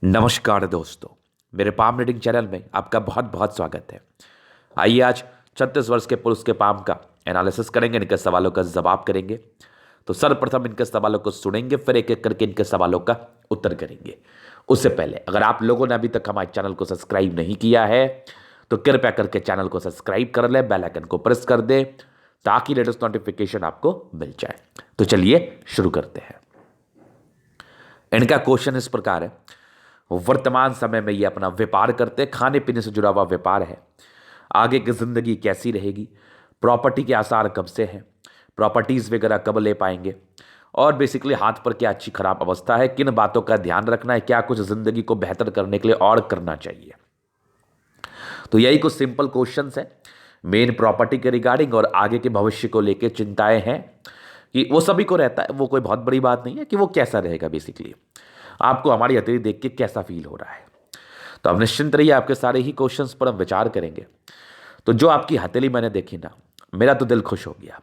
नमस्कार दोस्तों, मेरे पाम रीडिंग चैनल में आपका बहुत बहुत स्वागत है। आइए आज 36 वर्ष के पुरुष के पाम का एनालिसिस करेंगे, इनके सवालों का जवाब करेंगे। तो सर्वप्रथम इनके सवालों को सुनेंगे, फिर एक एक करके इनके सवालों का उत्तर करेंगे। उससे पहले अगर आप लोगों ने अभी तक हमारे चैनल को सब्सक्राइब नहीं किया है तो कृपया करके चैनल को सब्सक्राइब कर ले, बेल आइकन को प्रेस कर दे ताकि लेटेस्ट नोटिफिकेशन आपको मिल जाए। तो चलिए शुरू करते हैं। इनका क्वेश्चन इस प्रकार है, वर्तमान समय में ये अपना व्यापार करते हैं, खाने पीने से जुड़ा हुआ व्यापार है। आगे की जिंदगी कैसी रहेगी, प्रॉपर्टी के आसार कब से हैं, प्रॉपर्टीज वगैरह कब ले पाएंगे, और बेसिकली हाथ पर क्या अच्छी खराब अवस्था है, किन बातों का ध्यान रखना है, क्या कुछ जिंदगी को बेहतर करने के लिए और करना चाहिए। तो यही कुछ सिंपल क्वेश्चंस है मेन प्रॉपर्टी के रिगार्डिंग, और आगे के भविष्य को लेकर चिंताएं हैं कि वो सभी को रहता है। वो कोई बहुत बड़ी बात नहीं है कि वो कैसा रहेगा, बेसिकली आपको हमारी हथेली देख के कैसा फील हो रहा है। तो अब निश्चिंत रहिए, आपके सारे ही क्वेश्चंस पर हम विचार करेंगे। तो जो आपकी हथेली मैंने देखी ना, मेरा तो दिल खुश हो गया,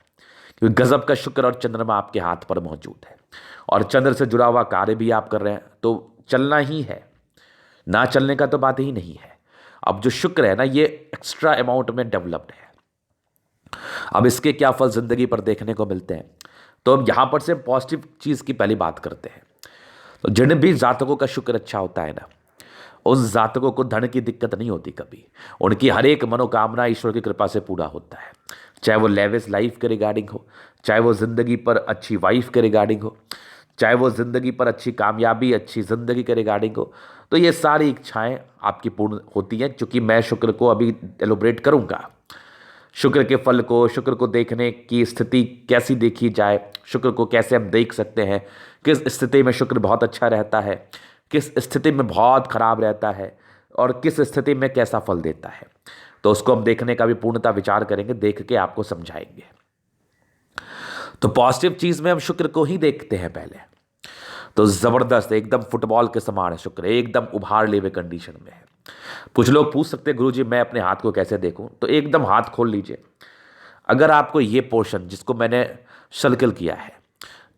क्योंकि गजब का शुक्र और चंद्रमा आपके हाथ पर मौजूद है, और चंद्र से जुड़ा हुआ कार्य भी आप कर रहे हैं। तो चलना ही है, ना चलने का तो बात ही नहीं है। अब जो शुक्र है ना, ये एक्स्ट्रा अमाउंट में डेवलप्ड है। अब इसके क्या फल जिंदगी पर देखने को मिलते हैं, तो अब यहां पर से पॉजिटिव चीज की पहली बात करते हैं। तो जिन भी जातकों का शुक्र अच्छा होता है ना, उन जातकों को धन की दिक्कत नहीं होती कभी। उनकी हर एक मनोकामना ईश्वर की कृपा से पूरा होता है, चाहे वो लेविश लाइफ के रिगार्डिंग हो, चाहे वो जिंदगी पर अच्छी वाइफ के रिगार्डिंग हो, चाहे वो जिंदगी पर अच्छी कामयाबी, अच्छी जिंदगी के रिगार्डिंग हो। तो ये सारी इच्छाएं आपकी पूर्ण होती हैं, चूंकि मैं शुक्र को अभी एलोब्रेट करूंगा। शुक्र के फल को, शुक्र को देखने की स्थिति कैसी देखी जाए, शुक्र को कैसे हम देख सकते हैं, किस स्थिति में शुक्र बहुत अच्छा रहता है, किस स्थिति में बहुत खराब रहता है, और किस स्थिति में कैसा फल देता है, तो उसको हम देखने का भी पूर्णतः विचार करेंगे, देख के आपको समझाएंगे। तो पॉजिटिव चीज में हम शुक्र को ही देखते हैं पहले। तो जबरदस्त, एकदम फुटबॉल के समान है शुक्र, एकदम उभार ले हुए कंडीशन में है। कुछ लोग पूछ सकते हैं गुरुजी मैं अपने हाथ को कैसे देखूं, तो एकदम हाथ खोल लीजिए। अगर आपको ये पोर्शन जिसको मैंने सर्कल किया है,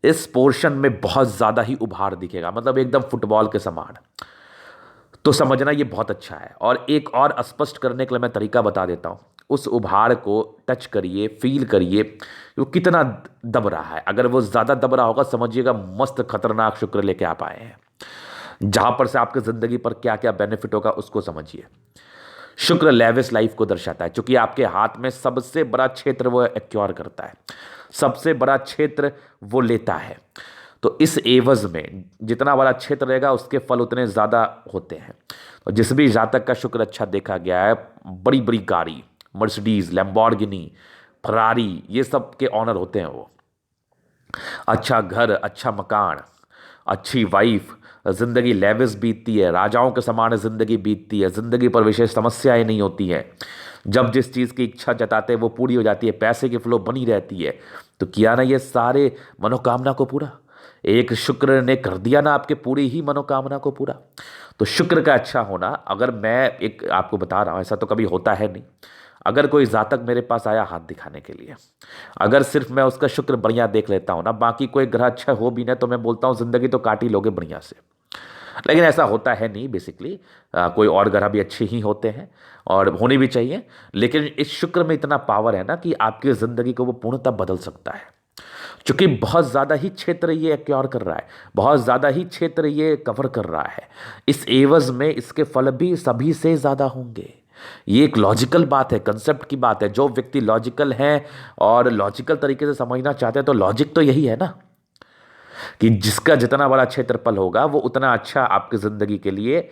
इस पोर्शन में बहुत ज्यादा ही उभार दिखेगा, मतलब एकदम फुटबॉल के समान, तो समझना ये बहुत अच्छा है। और एक और स्पष्ट करने के लिए मैं तरीका बता देता हूं। उस उभार को टच करिए, फील करिए वो कितना दब रहा है। अगर वो ज्यादा दब रहा होगा, समझिएगा मस्त खतरनाक शुक्र लेके आप आए हैं, जहां पर से आपकी जिंदगी पर क्या क्या बेनिफिट होगा उसको समझिए। शुक्र लेविश लाइफ को दर्शाता है, क्योंकि आपके हाथ में सबसे बड़ा क्षेत्र वो एक्योर करता है, सबसे बड़ा क्षेत्र वो लेता है। तो इस एवज में जितना बड़ा क्षेत्र रहेगा, उसके फल उतने ज्यादा होते हैं। और जिस भी जातक का शुक्र अच्छा देखा गया है, बड़ी बड़ी गाड़ी, मर्सिडीज, लैम्बोर्गिनी, फरारी, ये सब के ऑनर होते हैं वो। अच्छा घर, अच्छा मकान, अच्छी वाइफ, जिंदगी लेविश बीतती है, राजाओं के समान जिंदगी बीतती है, जिंदगी पर विशेष समस्याएं नहीं होती हैं। जब जिस चीज़ की इच्छा जताते हैं वो पूरी हो जाती है, पैसे की फ्लो बनी रहती है। तो किया ना ये सारे मनोकामना को पूरा, एक शुक्र ने कर दिया ना आपके पूरी ही मनोकामना को पूरा। तो शुक्र का अच्छा होना, अगर मैं एक आपको बता रहा हूँ, ऐसा तो कभी होता है नहीं। अगर कोई जातक मेरे पास आया हाथ दिखाने के लिए, अगर सिर्फ मैं उसका शुक्र बढ़िया देख लेता हूं ना, बाकी कोई ग्रह अच्छा हो भी ना, तो मैं बोलता हूं जिंदगी तो काट ही लोगे बढ़िया से। लेकिन ऐसा होता है नहीं, बेसिकली कोई और ग्रह भी अच्छे ही होते हैं और होने भी चाहिए। लेकिन इस शुक्र में इतना पावर है ना कि आपकी जिंदगी को वो पूर्णतः बदल सकता है, क्योंकि बहुत ज़्यादा ही क्षेत्र ये एक्योर कर रहा है, बहुत ज़्यादा ही क्षेत्र ये कवर कर रहा है। इस एवज में इसके फल भी सभी से ज़्यादा होंगे। ये एक लॉजिकल बात है, कंसेप्ट की बात है। जो व्यक्ति लॉजिकल है और लॉजिकल तरीके से समझना चाहते हैं, तो लॉजिक तो यही है ना कि जिसका जितना बड़ा क्षेत्रफल होगा वो उतना अच्छा आपकी जिंदगी के लिए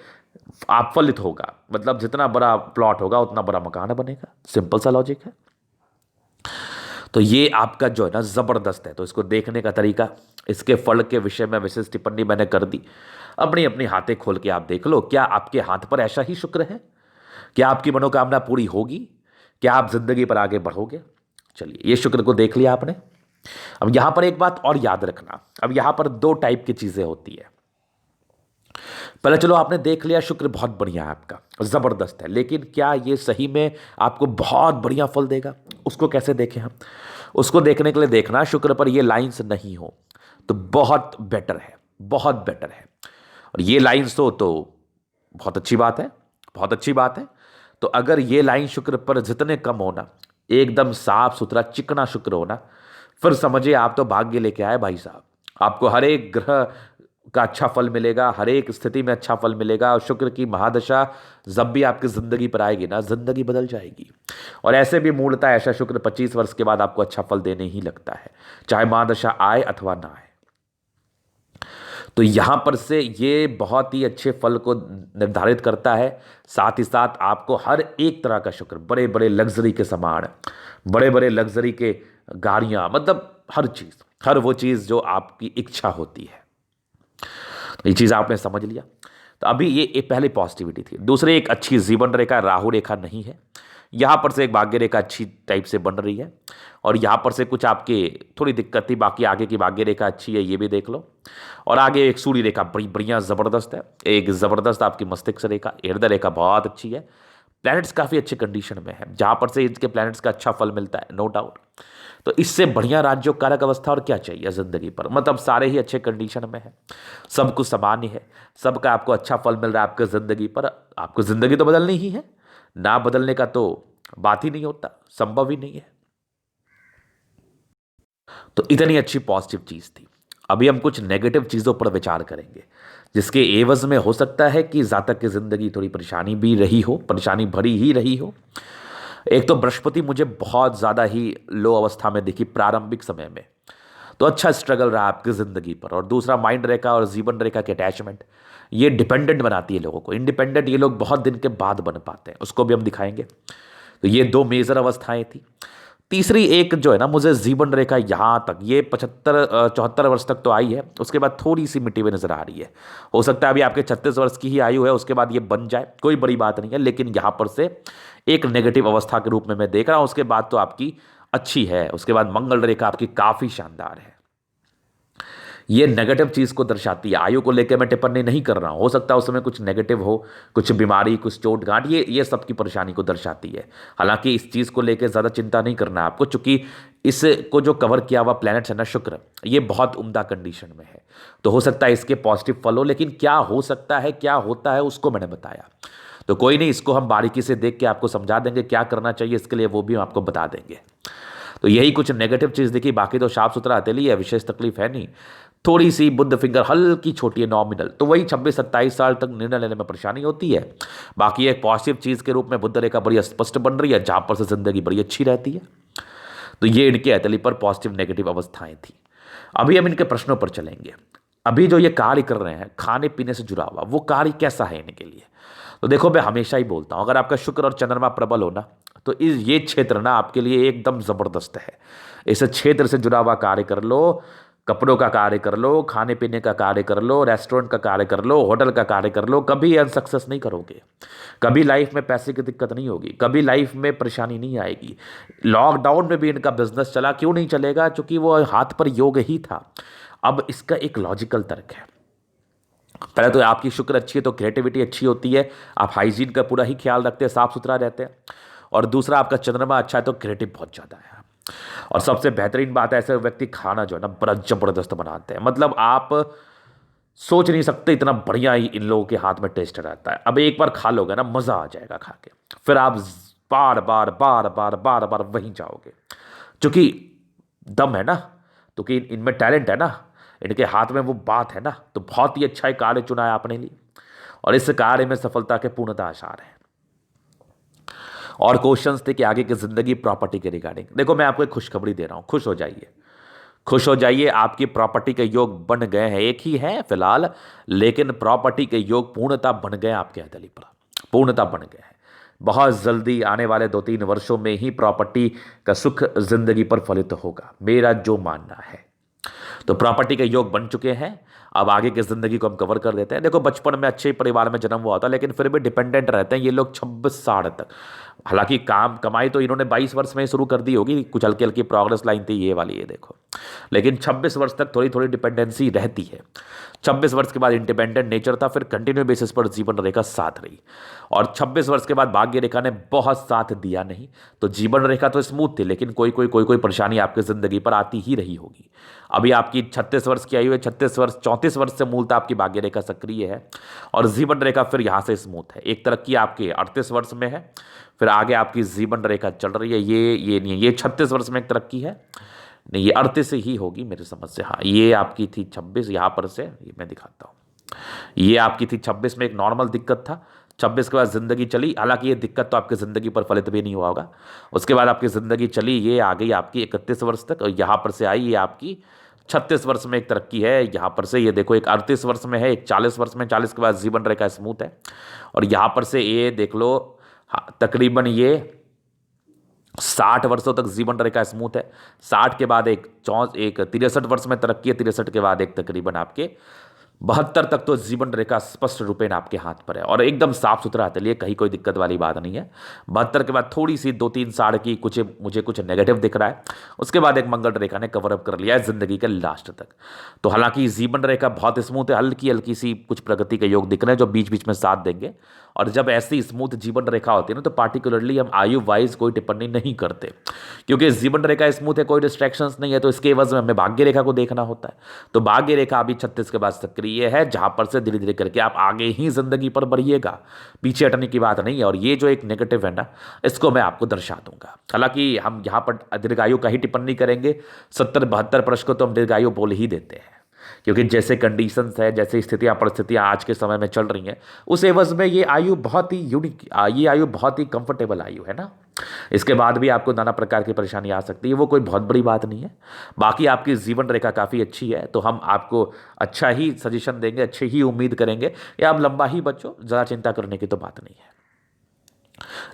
आप फलित होगा। मतलब जितना बड़ा प्लॉट होगा उतना बड़ा मकान बनेगा, सिंपल सा लॉजिक है। तो ये आपका जो है ना जबरदस्त है। तो इसको देखने का तरीका, इसके फल के विषय में विशेष टिप्पणी मैंने कर दी। अपनी अपनी हाथें खोल के आप देख लो, क्या आपके हाथ पर ऐसा ही शुक्र है? क्या आपकी मनोकामना पूरी होगी? क्या आप जिंदगी पर आगे बढ़ोगे? चलिए, ये शुक्र को देख लिया आपने। अब यहां पर एक बात और याद रखना, अब यहां पर दो टाइप की चीजें होती है। पहले चलो आपने देख लिया शुक्र बहुत बढ़िया है आपका, जबरदस्त है, लेकिन क्या ये सही में आपको बहुत बढ़िया फल देगा? उसको कैसे देखें हम? उसको देखने के लिए देखना शुक्र पर ये लाइंस नहीं हो तो बहुत बेटर है, बहुत बेटर है। और ये लाइंस हो तो बहुत अच्छी बात है, बहुत अच्छी बात है। तो अगर ये लाइन शुक्र पर जितने कम होना, एकदम साफ सुथरा चिकना शुक्र होना, फिर समझिए आप तो भाग्य लेके आए भाई साहब। आपको हर एक ग्रह का अच्छा फल मिलेगा, हर एक स्थिति में अच्छा फल मिलेगा। और शुक्र की महादशा जब भी आपकी जिंदगी पर आएगी ना, जिंदगी बदल जाएगी। और ऐसे भी मूलतः ऐसा शुक्र 25 वर्ष के बाद आपको अच्छा फल देने ही लगता है, चाहे महादशा आए अथवा ना आए। तो यहां पर से ये बहुत ही अच्छे फल को निर्धारित करता है। साथ ही साथ आपको हर एक तरह का शुक्र, बड़े बड़े लग्जरी के सामान, बड़े बड़े लग्जरी के गाड़ियां, मतलब हर चीज, हर वो चीज जो आपकी इच्छा होती है। ये चीज आपने समझ लिया। तो अभी ये पहले पॉजिटिविटी थी। दूसरी, एक अच्छी जीवन रेखा, राहु रेखा नहीं है। यहां पर से एक भाग्य रेखा अच्छी टाइप से बन रही है, और यहां पर से कुछ आपके थोड़ी दिक्कत थी, बाकी आगे की भाग्य रेखा अच्छी है, ये भी देख लो। और आगे एक सूर्य रेखा बड़ी बढ़िया जबरदस्त है, एक जबरदस्त आपकी मस्तिष्क रेखा, हृदय रेखा बहुत अच्छी है। प्लैनेट्स काफी अच्छे कंडीशन में है, जहां पर से इनके प्लैनेट्स का अच्छा फल मिलता है, नो डाउट। तो इससे बढ़िया राज्यों कारक अवस्था और क्या चाहिए जिंदगी पर। मतलब सारे ही अच्छे कंडीशन में है, सब कुछ सामान्य है, सबका आपको अच्छा फल मिल रहा है आपके जिंदगी पर। आपको जिंदगी तो बदलनी ही है, ना बदलने का तो बात ही नहीं होता, संभव ही नहीं है। तो इतनी अच्छी पॉजिटिव चीज थी। अभी हम कुछ नेगेटिव चीजों पर विचार करेंगे, जिसके एवज में हो सकता है कि जातक की जिंदगी थोड़ी परेशानी भी रही हो, परेशानी भरी ही रही हो। एक तो बृहस्पति मुझे बहुत ज्यादा ही लो अवस्था में दिखी प्रारंभिक समय में, तो अच्छा स्ट्रगल रहा आपकी जिंदगी पर। और दूसरा, माइंड रेखा और जीवन रेखा के अटैचमेंट, ये डिपेंडेंट बनाती है लोगों को। इंडिपेंडेंट ये लोग बहुत दिन के बाद बन पाते हैं, उसको भी हम दिखाएंगे। तो ये दो मेजर अवस्थाएं थी। तीसरी एक जो है ना, मुझे जीवन रेखा यहाँ तक, ये 75 74 वर्ष तक तो आई है, उसके बाद थोड़ी सी मिट्टी हुई नजर आ रही है। हो सकता है अभी आपके 36 वर्ष की ही आयु है, उसके बाद ये बन जाए, कोई बड़ी बात नहीं है। लेकिन यहाँ पर से एक नेगेटिव अवस्था के रूप में मैं देख रहा हूँ, उसके बाद तो आपकी अच्छी है। उसके बाद मंगल रेखा आपकी काफी शानदार है। ये नेगेटिव चीज को दर्शाती है। आयु को लेकर मैं टिप्पणी नहीं कर रहा हूं, हो सकता है उसमें कुछ नेगेटिव हो, कुछ बीमारी, कुछ चोट गांठ, ये सबकी परेशानी को दर्शाती है। हालांकि इस चीज को लेकर ज्यादा चिंता नहीं करना है आपको, चूंकि इसको जो कवर किया हुआ प्लैनेट्स है ना, शुक्र, ये बहुत उम्दा कंडीशन में है। तो हो सकता है इसके पॉजिटिव फल हो, लेकिन क्या हो सकता है, क्या होता है, उसको मैंने बताया। तो कोई नहीं, इसको हम बारीकी से देख के आपको समझा देंगे क्या करना चाहिए इसके लिए, वो भी हम आपको बता देंगे। तो यही कुछ नेगेटिव चीज दिखी, बाकी तो साफ सुथरा हथेली है, विशेष तकलीफ है नहीं। थोड़ी सी बुद्ध फिंगर हल्की छोटी है, नॉमिनल, तो वही 26 27 साल तक निर्णय लेने में परेशानी होती है। बाकी एक पॉजिटिव चीज के रूप में बुद्ध रेखा बड़ी स्पष्ट बन रही है, जहां पर से जिंदगी बड़ी अच्छी रहती है। तो ये इनके हथेली पर पॉजिटिव नेगेटिव अवस्थाएं थी। अभी हम इनके प्रश्नों पर चलेंगे। अभी जो ये कार्य कर रहे हैं खाने पीने से जुड़ा हुआ, वो कार्य कैसा है इनके लिए। तो देखो, मैं हमेशा ही बोलता हूं, अगर आपका शुक्र और चंद्रमा प्रबल हो ना, तो ये क्षेत्र ना आपके लिए एकदम जबरदस्त है। इस क्षेत्र से जुड़ा हुआ कार्य कर लो, कपड़ों का कार्य कर लो, खाने पीने का कार्य कर लो, रेस्टोरेंट का कार्य कर लो, होटल का कार्य कर लो, कभी अनसक्सेस नहीं करोगे। कभी लाइफ में पैसे की दिक्कत नहीं होगी, कभी लाइफ में परेशानी नहीं आएगी। लॉकडाउन में भी इनका बिजनेस चला, क्यों नहीं चलेगा, क्योंकि वो हाथ पर योग ही था। अब इसका एक लॉजिकल तर्क है। पहले तो आपकी शुक्र अच्छी है तो क्रिएटिविटी अच्छी होती है, आप हाइजीन का पूरा ही ख्याल रखते हैं, साफ सुथरा रहते हैं। और दूसरा, आपका चंद्रमा अच्छा है तो क्रिएटिव बहुत ज़्यादा है। और सबसे बेहतरीन बात है, ऐसे व्यक्ति खाना जो है ना बड़ा जबरदस्त बनाते हैं। मतलब आप सोच नहीं सकते इतना बढ़िया ही इन लोगों के हाथ में टेस्ट रहता है। अब एक बार खा लोगे ना, मज़ा आ जाएगा खा के, फिर आप बार बार बार बार बार बार वहीं जाओगे, क्योंकि दम है ना, तो कि इनमें टैलेंट है ना, इनके हाथ में वो बात है ना। तो बहुत ही अच्छा एक कार्य चुना है आपने लिए, और इस कार्य में सफलता के पूर्णतः आसार है। और क्वेश्चंस थे कि आगे की जिंदगी प्रॉपर्टी के रिगार्डिंग। देखो, मैं आपको एक खुशखबरी दे रहा हूं, खुश हो जाइए, खुश हो जाइए। आपकी प्रॉपर्टी के योग बन गए हैं, एक ही है फिलहाल, लेकिन प्रॉपर्टी के योग पूर्णतः बन गए आपके हथेली पर, पूर्णतः बन गए हैं। बहुत जल्दी आने वाले 2 3 वर्षों में ही प्रॉपर्टी का सुख जिंदगी पर फलित होगा, मेरा जो मानना है। तो प्रॉपर्टी के योग बन चुके हैं। अब आगे की जिंदगी को हम कवर कर देते हैं। देखो, बचपन में अच्छे परिवार में जन्म हुआ था, लेकिन फिर भी डिपेंडेंट रहते हैं ये लोग 26 60 तक। हालांकि काम कमाई तो इन्होंने 22 वर्ष में ही शुरू कर दी होगी, कुछ हल्की हल्की प्रोग्रेस लाइन थी ये वाली, ये देखो। लेकिन 26 वर्ष तक थोड़ी थोड़ी डिपेंडेंसी रहती है। 26 वर्ष के बाद इंडिपेंडेंट नेचर था, फिर कंटिन्यू बेसिस पर जीवन रेखा साथ रही, और 26 वर्ष के बाद भाग्य रेखा ने बहुत साथ दिया नहीं। तो जीवन रेखा तो स्मूथ थी, लेकिन कोई परेशानी आपकी जिंदगी पर आती ही रही होगी। अभी आपकी 36 वर्ष की आयु है, 34 वर्ष से मूलतः आपकी भाग्य रेखा सक्रिय है, और जीवन रेखा फिर यहाँ से स्मूथ है। एक तरक्की आपके 38 वर्ष में है, फिर आगे आपकी जीवन रेखा चल रही है, ये नहीं है, ये 36 वर्ष में एक तरक्की है, नहीं ये 38 ही होगी मेरी समझ से। हाँ, ये आपकी थी 26, यहाँ पर से ये मैं दिखाता हूँ, ये आपकी थी 26 में एक नॉर्मल दिक्कत था। 26 के बाद जिंदगी चली, हालांकि ये दिक्कत तो आपकी जिंदगी पर फलित भी नहीं हुआ होगा। उसके बाद आपकी जिंदगी चली, ये आ गई आपकी 31 वर्ष तक, और यहाँ पर से आई ये आपकी 36 वर्ष में एक तरक्की है। यहाँ पर से ये देखो एक 38 वर्ष में है, एक 40 वर्ष में, 40 के बाद जीवन रेखा स्मूथ है, और यहाँ पर से ये देख लो, हाँ तकरीबन ये 60 वर्षों तक जीवन रेखा स्मूथ है। 60 के बाद एक 63 वर्ष में तरक्की है, 63 के बाद एक तकरीबन आपके 72 तक तो जीवन रेखा स्पष्ट रूपेण आपके हाथ पर है, और एकदम साफ सुथरा है, चलिए कहीं कोई दिक्कत वाली बात नहीं है। 72 के बाद थोड़ी सी 2-3 साढ़ की मुझे कुछ नेगेटिव दिख रहा है, उसके बाद एक मंगल रेखा ने कवर अप कर लिया है जिंदगी के लास्ट तक। तो हालांकि जीवन रेखा बहुत स्मूथ है, हल्की हल्की सी कुछ प्रगति के योग दिख रहे हैं जो बीच बीच में साथ देंगे। और जब ऐसी स्मूथ जीवन रेखा होती है ना, तो पार्टिकुलरली हम आयु वाइज कोई टिप्पणी नहीं करते, क्योंकि जीवन रेखा स्मूथ है, कोई डिस्ट्रैक्शंस नहीं है, तो इसके एवज में हमें भाग्य रेखा को देखना होता है। तो भाग्य रेखा अभी 36 के बाद सक्रिय है, जहां पर से धीरे धीरे करके आप आगे ही जिंदगी पर बढ़िएगा, पीछे हटने की बात नहीं है। और ये जो एक नेगेटिव है ना, इसको मैं आपको दर्शा दूंगा। हालांकि हम यहाँ पर दीर्घायु का ही टिप्पणी करेंगे, 70-72 वर्ष को तो हम दीर्घायु बोल ही देते हैं, क्योंकि जैसे कंडीशंस है, जैसे स्थितियां परिस्थितियां आज के समय में चल रही हैं, उस एवज में ये आयु बहुत ही यूनिक, ये आयु बहुत ही कंफर्टेबल आयु है ना। इसके बाद भी आपको नाना प्रकार की परेशानी आ सकती है, वो कोई बहुत बड़ी बात नहीं है। बाकी आपकी जीवन रेखा काफ़ी अच्छी है, तो हम आपको अच्छा ही सजेशन देंगे, अच्छी ही उम्मीद करेंगे, या आप लंबा ही बचो, ज़्यादा चिंता करने की तो बात नहीं है।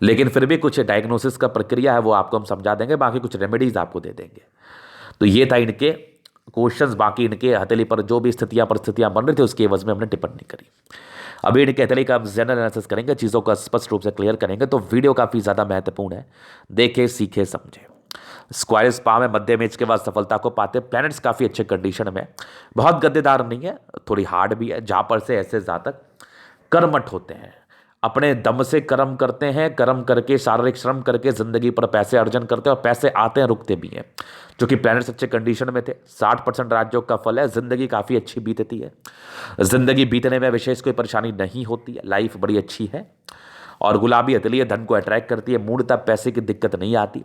लेकिन फिर भी कुछ डायग्नोसिस का प्रक्रिया है, वो आपको हम समझा देंगे, बाकी कुछ रेमेडीज आपको दे देंगे। तो ये था इनके क्वेश्चंस, बाकी इनके हथेली पर जो भी स्थितियां परिस्थितियां बन रही थी उसके एवज में हमने टिप्पणी करी। अभी इनके हथेली का हम जनरल एनालिसिस करेंगे, चीज़ों का स्पष्ट रूप से क्लियर करेंगे, तो वीडियो काफ़ी ज़्यादा महत्वपूर्ण है, देखे सीखे समझे। स्क्वायर स्पा में मध्यम एज के बाद सफलता को पाते, प्लैनेट्स काफ़ी अच्छे कंडीशन में, बहुत गद्देदार नहीं है, थोड़ी हार्ड भी है, जहाँ पर से ऐसे जातक कर्मठ होते हैं, अपने दम से कर्म करते हैं, कर्म करके शारीरिक श्रम करके जिंदगी पर पैसे अर्जन करते हैं, और पैसे आते हैं रुकते भी हैं, जो कि प्लैनेट्स अच्छे कंडीशन में थे। 60% राजयोग का फल है, जिंदगी काफ़ी अच्छी बीतती है, जिंदगी बीतने में विशेष कोई परेशानी नहीं होती है, लाइफ बड़ी अच्छी है, और गुलाबी हथेली धन को अट्रैक्ट करती है, मूलतः पैसे की दिक्कत नहीं आती,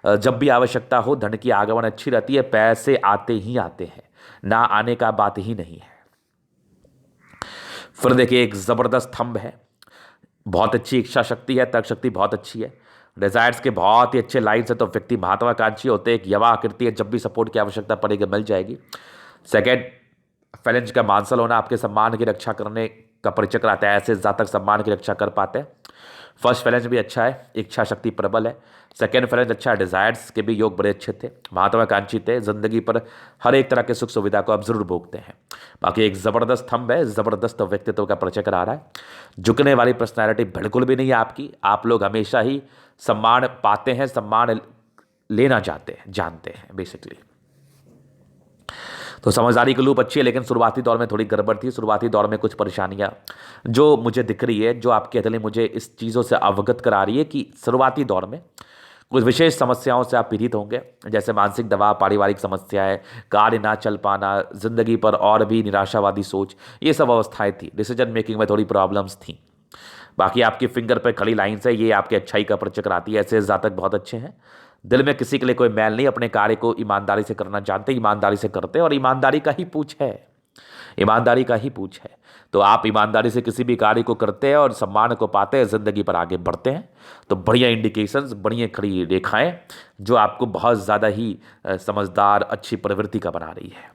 जब भी आवश्यकता हो धन की आगमन अच्छी रहती है, पैसे आते ही आते हैं, ना आने का बात ही नहीं है। फिर देखिए एक जबरदस्त थंब है, बहुत अच्छी इच्छा शक्ति है, तर्क शक्ति बहुत अच्छी है, डिजायर्स के बहुत ही अच्छे लाइन्स है, तो व्यक्ति महत्वाकांक्षी होते हैं, एक यवा आकृति है, जब भी सपोर्ट की आवश्यकता पड़ेगी मिल जाएगी। सेकेंड, फैलेंज का मांसल होना आपके सम्मान की रक्षा करने का परिचय कराता है, ऐसे जातक सम्मान की रक्षा कर पाते हैं। फर्स्ट फैलेंज भी अच्छा है, इच्छा शक्ति प्रबल है। सेकेंड फैलेंज अच्छा है, डिजायर्स के भी योग बड़े अच्छे थे, महत्वाकांक्षी थे, जिंदगी पर हर एक तरह के सुख सुविधा को आप जरूर भोगते हैं। बाकी एक जबरदस्त थंब है, जबरदस्त व्यक्तित्व का परिचय करा रहा है, झुकने वाली पर्सनैलिटी बिल्कुल भी नहीं है आपकी, आप लोग हमेशा ही सम्मान पाते हैं, सम्मान लेना चाहते हैं, जानते हैं बेसिकली। तो समझदारी की लूप अच्छी है, लेकिन शुरुआती दौर में थोड़ी गड़बड़ थी, शुरुआती दौर में कुछ परेशानियां जो मुझे दिख रही है, जो आपके हथेली मुझे इस चीज़ों से अवगत करा रही है कि शुरुआती दौर में कुछ विशेष समस्याओं से आप पीड़ित होंगे, जैसे मानसिक दबाव, पारिवारिक समस्याएं, कार्य ना चल पाना, जिंदगी पर और भी निराशावादी सोच, ये सब अवस्थाएं थी, डिसीजन मेकिंग में थोड़ी प्रॉब्लम्स थी। बाकी आपकी फिंगर पर खड़ी लाइन्स है, ये आपकी अच्छाई का परिचय कराती है, ऐसे जातक बहुत अच्छे हैं, दिल में किसी के लिए कोई मैल नहीं, अपने कार्य को ईमानदारी से करना जानते, ईमानदारी से करते, और ईमानदारी का ही पूछ है, ईमानदारी का ही पूछ है। तो आप ईमानदारी से किसी भी कार्य को करते हैं और सम्मान को पाते हैं, जिंदगी पर आगे बढ़ते हैं, तो बढ़िया इंडिकेशंस, बढ़िया खड़ी रेखाएं जो आपको बहुत ज़्यादा ही समझदार अच्छी प्रवृत्ति का बना रही है।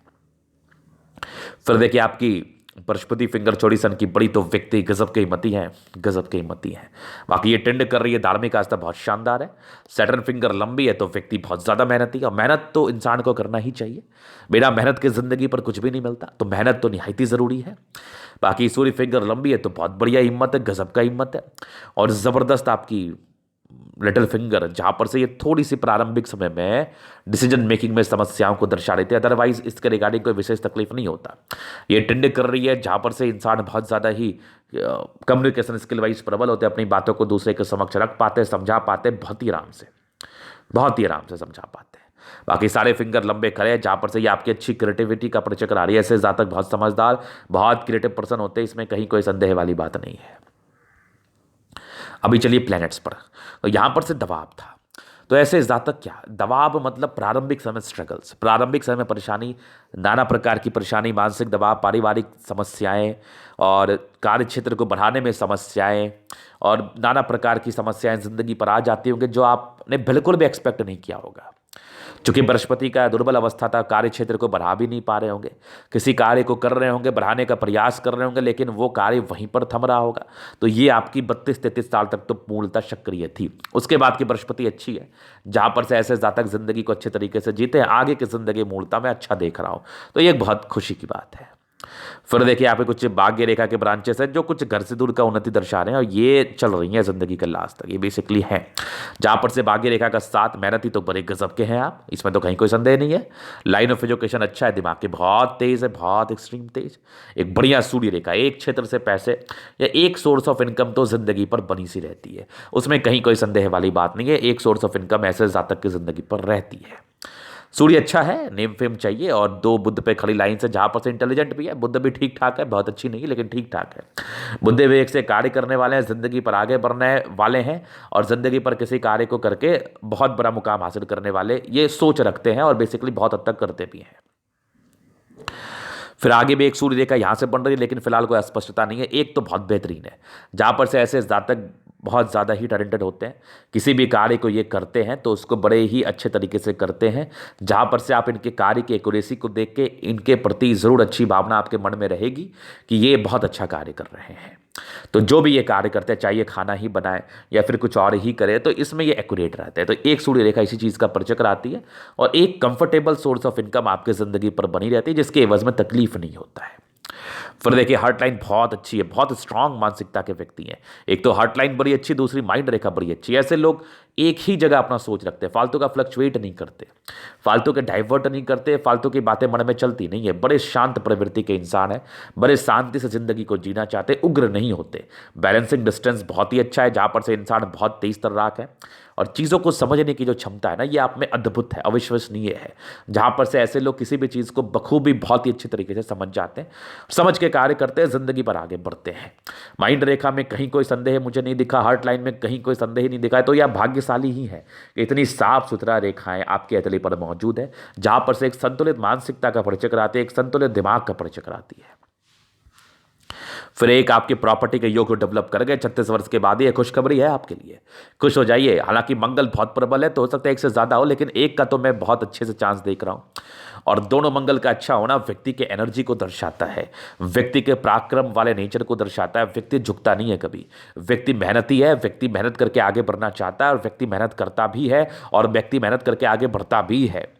फिर देखिए आपकी बृहस्पति फिंगर चौड़ी सन की बड़ी, तो व्यक्ति गजब की हिम्मती है, गजब की हिम्मती है। बाकी ये टेंड कर रही है, धार्मिक आस्था बहुत शानदार है। सैटर्न फिंगर लंबी है, तो व्यक्ति बहुत ज़्यादा मेहनती है, और मेहनत तो इंसान को करना ही चाहिए, बिना मेहनत के ज़िंदगी पर कुछ भी नहीं मिलता, तो मेहनत तो निहायत ही ज़रूरी है। बाकी सूर्य फिंगर लंबी है, तो बहुत बढ़िया हिम्मत है, गजब का हिम्मत है, और ज़बरदस्त आपकी लिटिल फिंगर, जहां पर से ये थोड़ी सी प्रारंभिक समय में डिसीजन मेकिंग में समस्याओं को दर्शा रही थी। अदरवाइज इसके रिगार्डिंग कोई विशेष तकलीफ नहीं होता। ये टिंड कर रही है जहां पर से इंसान बहुत ज़्यादा ही कम्युनिकेशन स्किल वाइज प्रबल होते हैं, अपनी बातों को दूसरे के समक्ष रख पाते, समझा पाते, बहुत ही आराम से, बहुत ही आराम से समझा पाते हैं। बाकी सारे फिंगर लंबे खड़े हैं जहां पर से ये आपकी अच्छी क्रिएटिविटी का परिचय करा रही है। ऐसे जातक बहुत समझदार, बहुत क्रिएटिव पर्सन होते हैं, इसमें कहीं कोई संदेह वाली बात नहीं है। अभी चलिए प्लैनेट्स पर। तो यहां पर से दबाव था, तो ऐसे जातक क्या, दबाव मतलब प्रारंभिक समय स्ट्रगल्स, प्रारंभिक समय परेशानी, नाना प्रकार की परेशानी, मानसिक दबाव, पारिवारिक समस्याएं और कार्य क्षेत्र को बढ़ाने में समस्याएं और नाना प्रकार की समस्याएं जिंदगी पर आ जाती होंगी जो आपने बिल्कुल भी एक्सपेक्ट नहीं किया होगा। चूंकि बृहस्पति का दुर्बल अवस्था था, कार्य क्षेत्र को बढ़ा भी नहीं पा रहे होंगे, किसी कार्य को कर रहे होंगे, बढ़ाने का प्रयास कर रहे होंगे, लेकिन वो कार्य वहीं पर थम रहा होगा। तो ये आपकी 32-33 साल तक तो पूर्णतः सक्रिय थी। उसके बाद की बृहस्पति अच्छी है, जहां पर से ऐसे जातक जिंदगी को अच्छे तरीके से जीते हैं, आगे की जिंदगी मूलता में अच्छा देख रहा हूं, तो ये एक बहुत खुशी की बात है। फिर देखिए यहाँ पे कुछ भाग्य रेखा के ब्रांचेस हैं जो कुछ घर से दूर का उन्नति दर्शा रहे हैं, और ये चल रही है जिंदगी के लास्ट तक, ये बेसिकली है। जहां पर से भाग्य रेखा का साथ, मेहनती तो बड़े गजब के हैं आप, इसमें तो कहीं कोई संदेह नहीं है। लाइन ऑफ एजुकेशन अच्छा है, दिमाग के बहुत तेज है, बहुत एक्सट्रीम तेज। एक बढ़िया सूर्य रेखा, एक क्षेत्र से पैसे या एक सोर्स ऑफ इनकम तो जिंदगी पर बनी सी रहती है, उसमें कहीं कोई संदेह वाली बात नहीं है। एक सोर्स ऑफ इनकम ऐसे जातक की जिंदगी पर रहती है। सूर्य अच्छा है, नेम फेम चाहिए, और 2 बुद्ध पे खड़ी लाइन से, जहां पर से इंटेलिजेंट भी है। बुद्ध भी ठीक ठाक है, बहुत अच्छी नहीं लेकिन ठीक ठाक है। बुद्ध विवेक से कार्य करने वाले हैं, जिंदगी पर आगे बढ़ने वाले हैं, और जिंदगी पर किसी कार्य को करके बहुत बड़ा मुकाम हासिल करने वाले ये सोच रखते हैं, और बेसिकली बहुत हद तक करते भी हैं। फिर आगे भी एक सूर्य रेखा यहां से बन रही है, लेकिन फिलहाल कोई अस्पष्टता नहीं है। एक तो बहुत बेहतरीन है, जहां पर से ऐसे जातक बहुत ज़्यादा ही टैलेंटेड होते हैं, किसी भी कार्य को ये करते हैं तो उसको बड़े ही अच्छे तरीके से करते हैं, जहां पर से आप इनके कार्य की एक्यूरेसी को देख के इनके प्रति ज़रूर अच्छी भावना आपके मन में रहेगी कि ये बहुत अच्छा कार्य कर रहे हैं। तो जो भी ये कार्य करते हैं, चाहे ये खाना ही बनाए या फिर कुछ और ही करे, तो इसमें ये एक्यूरेट रहते हैं। तो एक सूर्य रेखा इसी चीज़ का परिचय कराती है, और एक कंफर्टेबल सोर्स ऑफ इनकम आपकी ज़िंदगी पर बनी रहती है, जिसके एवज में तकलीफ नहीं होता है। फिर देखिए हार्ट लाइन बहुत अच्छी है, बहुत स्ट्रांग मानसिकता के व्यक्ति हैं। एक तो हार्ट लाइन बड़ी अच्छी, दूसरी माइंड रेखा बड़ी अच्छी है। ऐसे लोग एक ही जगह अपना सोच रखते हैं, फालतू का फ्लक्चुएट नहीं करते, फालतू के डाइवर्ट नहीं करते, फालतू की बातें मन में चलती नहीं है। बड़े शांत प्रवृत्ति के इंसान है, बड़े शांति से जिंदगी को जीना चाहते, उग्र नहीं होते। बैलेंसिंग डिस्टेंस बहुत ही अच्छा है, जहां पर से इंसान बहुत तेज तर्राक है, और चीज़ों को समझने की जो क्षमता है ना, ये आप में अद्भुत है, अविश्वसनीय है। जहां पर से ऐसे लोग किसी भी चीज़ को बखूबी बहुत ही अच्छे तरीके से समझ जाते हैं, समझ के कार्य करते हैं, जिंदगी पर आगे बढ़ते हैं। माइंड रेखा में कहीं कोई संदेह मुझे नहीं दिखा, हार्ट लाइन में कहीं कोई संदेह नहीं दिखा है, तो यह भाग्यशाली ही है कि इतनी साफ सुथरा रेखाएं आपके हथेली पर मौजूद है, जहां पर से एक संतुलित मानसिकता का परिचय कराती है, एक संतुलित दिमाग का परिचय कराती है। फिर एक आपके प्रॉपर्टी के योग को डेवलप कर गए 36 वर्ष के बाद, ये खुशखबरी है आपके लिए, खुश हो जाइए। हालांकि मंगल बहुत प्रबल है, तो हो सकता है एक से ज्यादा हो, लेकिन एक का तो मैं बहुत अच्छे से चांस देख रहा हूं। और दोनों मंगल का अच्छा होना व्यक्ति के एनर्जी को दर्शाता है, व्यक्ति के पराक्रम वाले नेचर को दर्शाता है। व्यक्ति झुकता नहीं है कभी, व्यक्ति मेहनती है, व्यक्ति मेहनत करके आगे बढ़ना चाहता है, और व्यक्ति मेहनत करता भी है, और व्यक्ति मेहनत करके आगे बढ़ता भी है।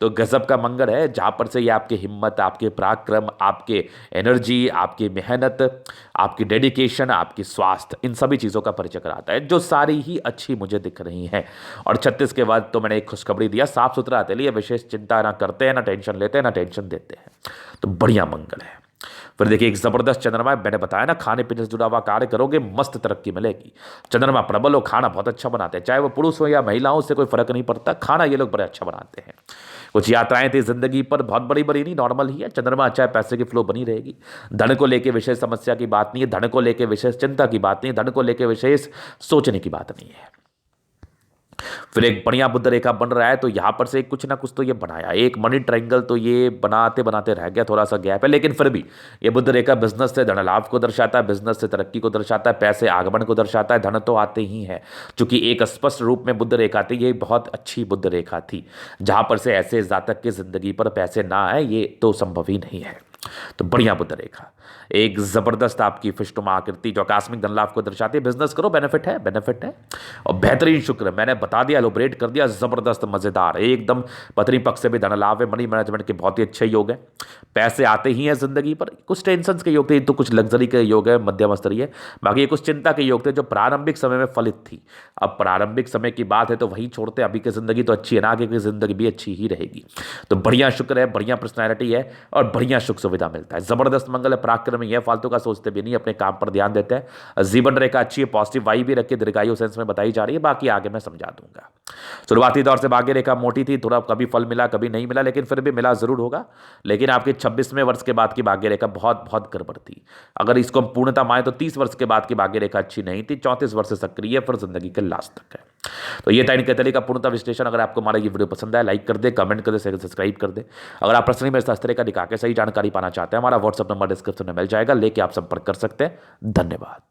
तो गजब का मंगल है, जहां पर से ये आपकी हिम्मत, आपके पराक्रम, आपके एनर्जी, आपकी मेहनत, आपकी डेडिकेशन, आपकी स्वास्थ्य, इन सभी चीज़ों का परिचय कराता है, जो सारी ही अच्छी मुझे दिख रही हैं। और 36 के बाद तो मैंने एक खुशखबरी दिया, साफ सुथरा आते लिए, विशेष चिंता ना करते हैं, ना टेंशन लेते हैं, ना टेंशन देते हैं, तो बढ़िया मंगल है। फिर देखिए एक जबरदस्त चंद्रमा है, मैंने बताया ना, खाने पीने से जुड़ा हुआ कार्य करोगे, मस्त तरक्की मिलेगी। चंद्रमा प्रबल हो, खाना बहुत अच्छा बनाते हैं, चाहे वो पुरुष हो या महिला हो, उससे कोई फर्क नहीं पड़ता, खाना ये लोग बड़े अच्छा बनाते हैं। कुछ यात्राएं थी जिंदगी पर, बहुत बड़ी बड़ी नहीं, नॉर्मल ही है। चंद्रमा अच्छा है, पैसे की फ्लो बनी रहेगी। धन को लेके विशेष समस्या की बात नहीं है, धन को लेके विशेष चिंता की बात नहीं है, धन को लेके विशेष सोचने की बात नहीं है। फिर एक बढ़िया बुद्ध रेखा बन रहा है, तो यहां पर से कुछ ना कुछ तो ये बनाया, एक मनी ट्रायंगल तो ये बनाते बनाते रह गया, थोड़ा सा गैप है, लेकिन फिर भी ये बुद्ध रेखा बिजनेस से धन लाभ को दर्शाता है, बिजनेस से तरक्की को दर्शाता है, पैसे आगमन को दर्शाता है, धन तो आते ही है। चूंकि एक स्पष्ट रूप में बुद्ध रेखा थी, ये बहुत अच्छी बुद्ध रेखा थी, जहां पर से ऐसे जातक की जिंदगी पर पैसे ना आए, ये तो संभव ही नहीं है। तो बढ़िया बुध रेखा, एक जबरदस्त आपकी फिष्टुमा आकृति जो आकस्मिक धन लाभ को दर्शाती है। बिजनेस करो, बेनिफिट है, बेनिफिट है। और बेहतरीन शुक्र, मैंने बता दिया, एलोबरेट कर दिया, जबरदस्त मजेदार एकदम। पत्नी पक्ष से भी धन लाभ है, मनी मैनेजमेंट के बहुत ही अच्छे योग है। पैसे आते ही हैं जिंदगी पर, कुछ टेंशन के योग थे तो कुछ लग्जरी के योग है मध्यम स्तरीय, बाकी ये कुछ चिंता के योग थे जो प्रारंभिक समय में फलित थी। अब प्रारंभिक समय की बात है तो वही छोड़ते, अभी की जिंदगी तो अच्छी है ना, आगे की जिंदगी भी अच्छी ही रहेगी। तो बढ़िया शुक्र है, बढ़िया पर्सनैलिटी है और बढ़िया सुख सुविधा मिलता है। जबरदस्त मंगल है, पराक्रमी है, फालतू का सोचते भी नहीं, अपने काम पर ध्यान देते हैं। जीवन रेखा अच्छी है, पॉजिटिव वाई भी रखी, दीर्घायु सेंस में बताई जा रही है, बाकी आगे मैं समझा दूंगा। शुरुआती दौर से भाग्य रेखा मोटी थी, थोड़ा कभी फल मिला कभी नहीं मिला, लेकिन फिर भी मिला जरूर होगा। लेकिन आपके 26वें वर्ष के बाद की भाग्य रेखा बहुत बहुत गड़बड़ थी। अगर इसको हम पूर्णता माने तो 30 वर्ष के बाद की भाग्य रेखा अच्छी नहीं थी, 34 वर्ष से सक्रिय फिर जिंदगी के लास्ट तक है। तो ये था इनके तरीके का पूर्णता विश्लेषण। अगर आपको हमारा ये वीडियो पसंद आए, लाइक कर दे, कमेंट कर दे, सब्सक्राइब कर दे। अगर आप पर्सनली मेरे साथ का दिखा के सही जानकारी पाना चाहते हैं, हमारा व्हाट्सअप नंबर डिस्क्रिप्शन में मिल जाएगा, लेके आप संपर्क कर सकते हैं। धन्यवाद।